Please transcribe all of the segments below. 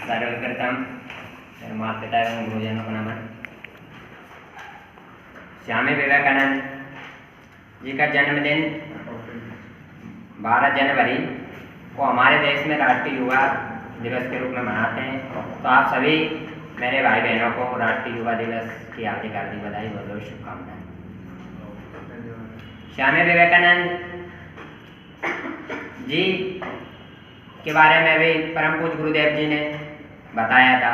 सर्वप्रथम माता पिता एवं गुरुजनों को नमन। स्वामी विवेकानंद जी का जन्मदिन 12 जनवरी को हमारे देश में राष्ट्रीय युवा दिवस के रूप में मनाते हैं। तो आप सभी मेरे भाई बहनों को राष्ट्रीय युवा दिवस की हार्दिक हार्दिक बधाई और बहुत शुभकामनाएं। स्वामी विवेकानंद जी के बारे में भी परम पूज्य गुरुदेव जी ने बताया था।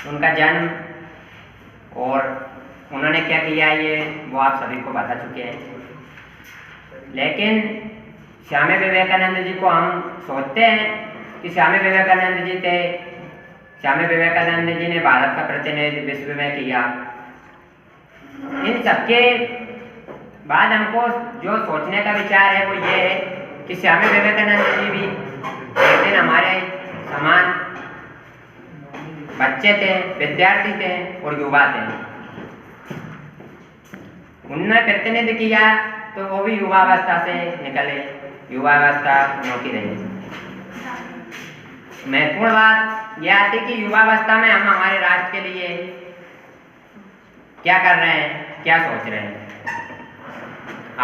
उनका जन्म और उन्होंने क्या किया ये वो आप सभी को बता चुके हैं। लेकिन स्वामी विवेकानंद जी को हम सोचते हैं कि स्वामी विवेकानंद जी थे, स्वामी विवेकानंद जी ने भारत का प्रतिनिधित्व विश्व में किया। इन सबके बाद हमको जो सोचने का विचार है वो ये है कि स्वामी विवेकानंद जी भी एक दिन हमारे समान बच्चे थे, विद्यार्थी थे और युवा थे। उन्होंने प्रतिनिधित्व किया तो वो भी युवावस्था से निकले, युवावस्था उनकी रही। महत्वपूर्ण बात यह आती कि युवावस्था में हम हमारे राष्ट्र के लिए क्या कर रहे हैं, क्या सोच रहे हैं।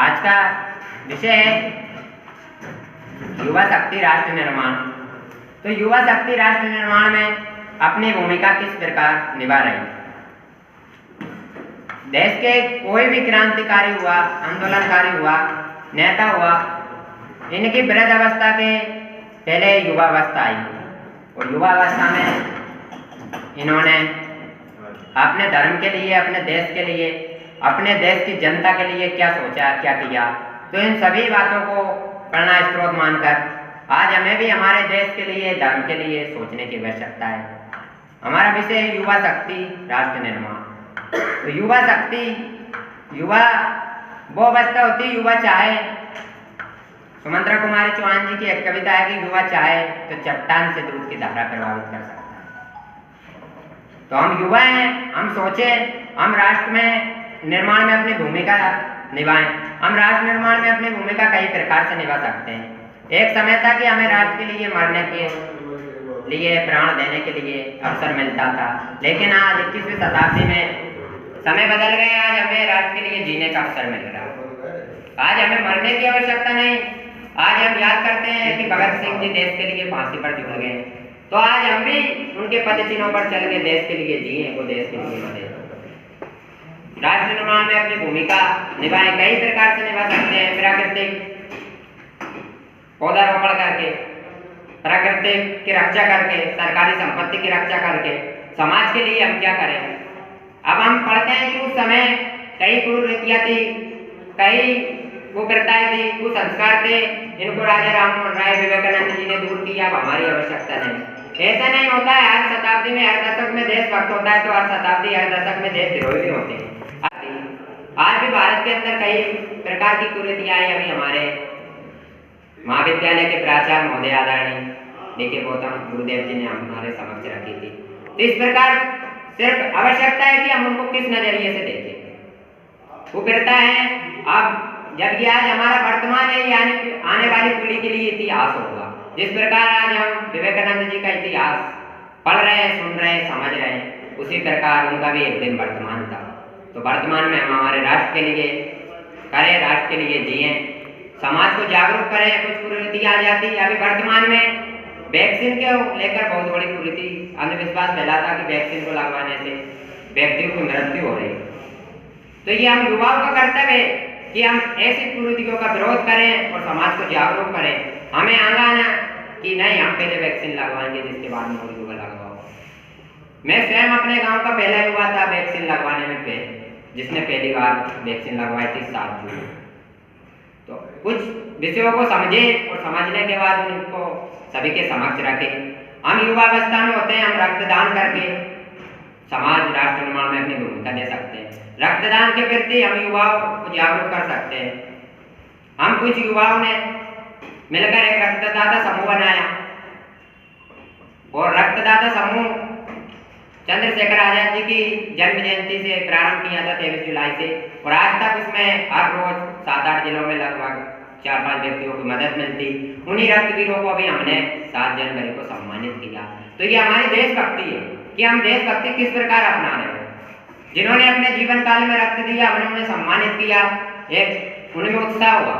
आज का विषय है युवा शक्ति राष्ट्र निर्माण। तो युवा शक्ति राष्ट्र निर्माण में अपनी भूमिका किस प्रकार निभा रही। देश के कोई भी क्रांतिकारी हुआ, आंदोलनकारी हुआ, नेता हुआ, इनकी वृद्ध अवस्था के पहले युवावस्था आई और युवावस्था में इन्होंने अपने धर्म के लिए, अपने देश के लिए, अपने देश की जनता के लिए क्या सोचा, क्या किया। तो इन सभी बातों को प्रेरणा स्रोत मानकर आज हमें भी हमारे देश के लिए, धर्म के लिए सोचने की आवश्यकता है। हमारा विषय है युवा शक्ति राष्ट्र निर्माण। तो युवा शक्ति, युवा वो अवस्था होती है, युवा चाहे, सुमंत्रा कुमारी चौहान जी की एक कविता है कि युवा चाहे तो चट्टान से दूध की धारा प्रभावित कर सकता है। तो हम युवा हैं, हम सोचें, हम राष्ट्र में निर्माण में अपनी भूमिका निभाएं। हम राष्ट्र निर्माण में अपनी भूमिका कई प्रकार से निभा सकते हैं। एक समय था कि हमें राष्ट्र के लिए मरने के लिए, प्राण देने के लिए अवसर मिलता था, लेकिन आज 21वीं शताब्दी में समय बदल गए। आज हमें राष्ट्र के लिए जीने का अवसर मिल रहा है। आज हमें मरने की आवश्यकता नहीं। आज हम याद करते हैं कि भगत सिंह जी देश के लिए फांसी पर झूल गए। तो आज हम भी उनके पद चिन्हों पर चल के देश के लिए जिए, वो देश के लिए मरे। राष्ट्र निर्माण में अपनी भूमिका निभाएं, कई प्रकार से निभा सकते हैं। प्राकृतिक पौधारोपण करके, प्रकृति की रक्षा करके, सरकारी संपत्ति की रक्षा करके, समाज के लिए हम क्या करें। अब हम पढ़ते हैं कि उस समय कई कुरीतियां थी, कई कुप्रथाएं थी, कुसंस्कार थे, इनको राजा राममोहन राय विवेकानंद जी ने दूर किया। अब हमारी आवश्यकता नहीं। ऐसा नहीं होता है। हर शताब्दी में, हर दशक में देशभक्त होता है, तो हर शताब्दी, हर दशक में देशद्रोही भी होते हैं। आज भी भारत के अंदर कई प्रकार की कुरीतियां आई। अभी हमारे महाविद्यालय के प्राचार्य महोदय आदरणीय डी.के. गौतम गुरुदेव जी ने हमारे समक्ष रखी थी। तो इस प्रकार सिर्फ आवश्यकता है कि हम उनको किस नजरिए से देखें। कुप्रथा है। अब जबकि आज हमारा वर्तमान है, यानी आने वाली पीढ़ी के लिए इतिहास होगा। जिस प्रकार आज हम विवेकानंद जी का इतिहास पढ़ रहे हैं, सुन रहे हैं, समझ रहे हैं, उसी प्रकार उनका भी एक दिन वर्तमान था। तो वर्तमान में हम हमारे राष्ट्र के लिए करें, राष्ट्र के लिए जिए, समाज को जागरूक करें। कुछ कुरीति आ जाती है। अभी वर्तमान में वैक्सीन के लेकर बहुत बड़ी कुरीति, अंधविश्वास फैला था कि वैक्सीन को लगवाने से व्यक्तियों की मृत्यु हो रही। तो ये हम युवाओं का कर्तव्य है कि हम ऐसी कुरीतियों का विरोध करें और समाज को जागरूक करें। हमें आना कि नहीं, हम पहले वैक्सीन लगवाएंगे, जिसके बाद में और युवा लगवाओ। मैं स्वयं अपने गाँव का पहला युवा था वैक्सीन लगवाने में, जिसने पहली बार वैक्सीन लगवाई थी 7 जून। तो कुछ विषयों को समझे और समझने के बाद उनको सभी के समक्ष रखें। हम युवावस्था में होते हैं, हम रक्तदान करके समाज राष्ट्र निर्माण में अपनी भूमिका दे सकते हैं। रक्तदान के प्रति हम युवाओं को जागरूक कर सकते हैं। हम कुछ युवाओं ने मिलकर एक रक्तदाता समूह बनाया और रक्तदाता समूह चंद्रशेखर आजाद जी की जन्म जयंती से प्रारंभ किया था 23 जुलाई से, और आज तक उसमें हर रोज 7-8 जिलों में लगभग 4-5 व्यक्तियों की मदद मिलती। उन्हीं रक्तवीरों को अभी हमने 7 जनवरी को सम्मानित किया। तो ये हमारी देशभक्ति है कि हम देशभक्ति किस प्रकार अपना रहे हैं। जिन्होंने अपने जीवन काल में रक्त दिया हमने उन्हें सम्मानित किया। एक उनमें उत्साह हुआ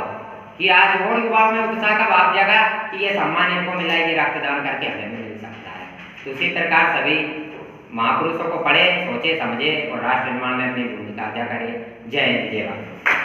कि आज और युवाओं में उत्साह का भाव जगा कि ये सम्मान इनको मिला, ये रक्तदान करके हमें भी मिल सकता है। तो उसी प्रकार सभी महापुरुषों को पढ़े, सोचे, समझे और राष्ट्र निर्माण में अपनी भूमिका अदा करें। जय हिंद, जय भारत।